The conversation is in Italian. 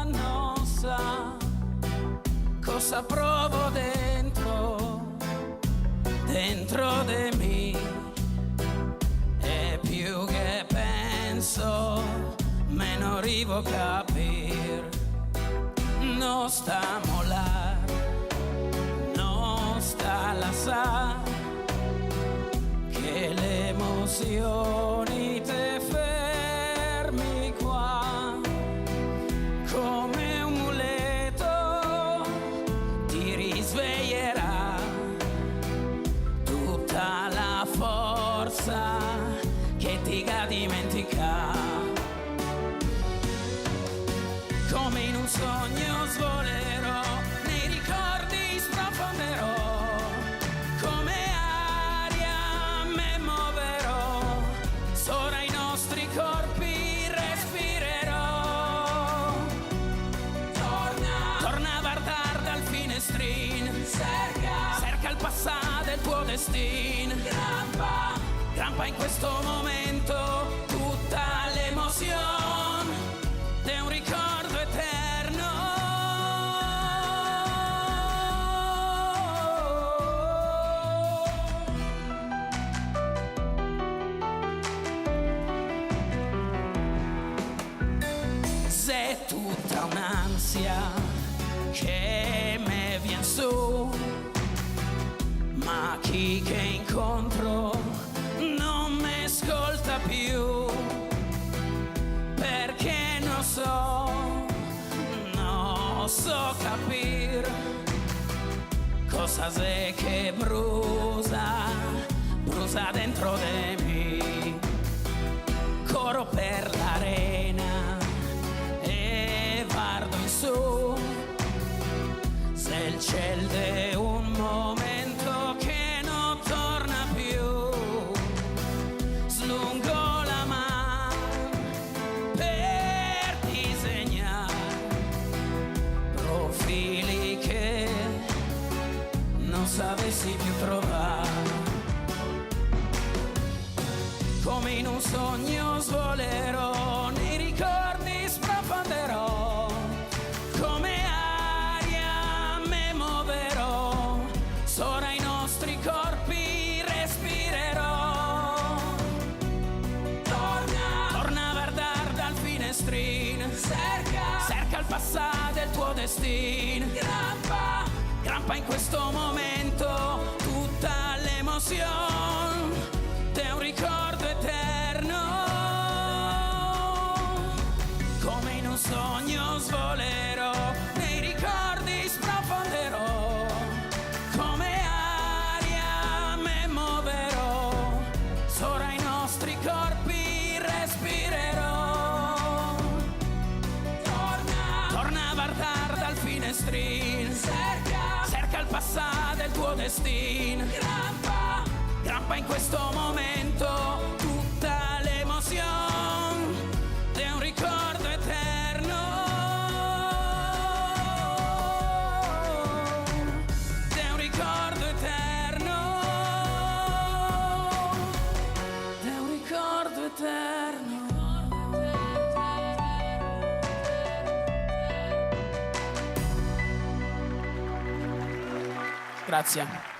non sa cosa provo dentro di me, e più che penso meno arrivo a capire. Non stiamo là, non sta la sa che le emozioni te fermi qua, come un muletto ti risveglierà tutta la forza che ti ga dimenticare. Come in un sogno svolerò, nei ricordi sprofonderò, come aria me muoverò, sopra i nostri corpi respirerò. Torna a guardare dal finestrino, cerca il passato e il tuo destino. Grampa in questo momento tutta l'emozione è un ricordo eterno. Se tutta un'ansia che me vien su, ma chi che incontro non mi ascolta più, perché non so capire cosa c'è che brusa dentro di me. Corro per l'arena e guardo in su, se il cielo è un momento che non torna più, slungo la mano per disegnare profili che non sapessi più trovare. Come in un sogno svolerò, nei ricordi sprofonderò, come aria me muoverò, sopra i nostri corpi respirerò. Torna a guardare dal finestrino, cerca il passato e il tuo destino. Grampa in questo momento tutta l'emozione è un ricordo eterno. Come in un sogno svolerò, nei ricordi sprofonderò, come aria me muoverò, sopra i nostri corpi respirerò. Torna a guardare dal finestrino, cerca il passato e il tuo destino. Grampa in questo momento tutta l'emozione è un ricordo eterno. È un ricordo eterno. È un ricordo eterno. Grazie.